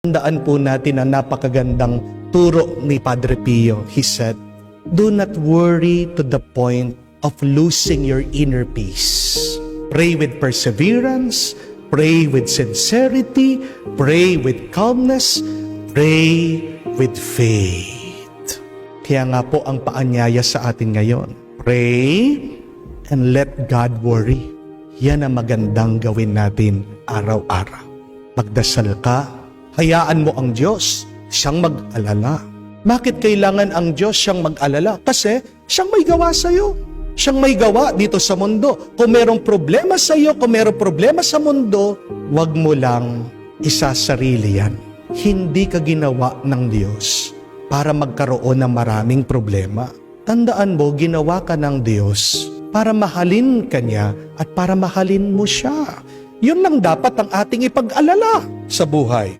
Tandaan po natin ang napakagandang turo ni Padre Pio. He said, "Do not worry to the point of losing your inner peace. Pray with perseverance, pray with sincerity, pray with calmness, pray with faith." Kaya nga po ang paanyaya sa atin ngayon, pray and let God worry. Yan ang magandang gawin natin araw-araw. Magdasal ka, hayaan mo ang Diyos siyang mag-alala. Bakit kailangan ang Diyos siyang mag-alala? Kasi siyang may gawa sa iyo. Siyang may gawa dito sa mundo. Kung merong problema sa iyo, kung merong problema sa mundo, wag mo lang isasarili yan. Hindi ka ginawa ng Diyos para magkaroon ng maraming problema. Tandaan mo, ginawa ka ng Diyos para mahalin ka niya at para mahalin mo siya. Yun lang dapat ang ating ipag-alala sa buhay.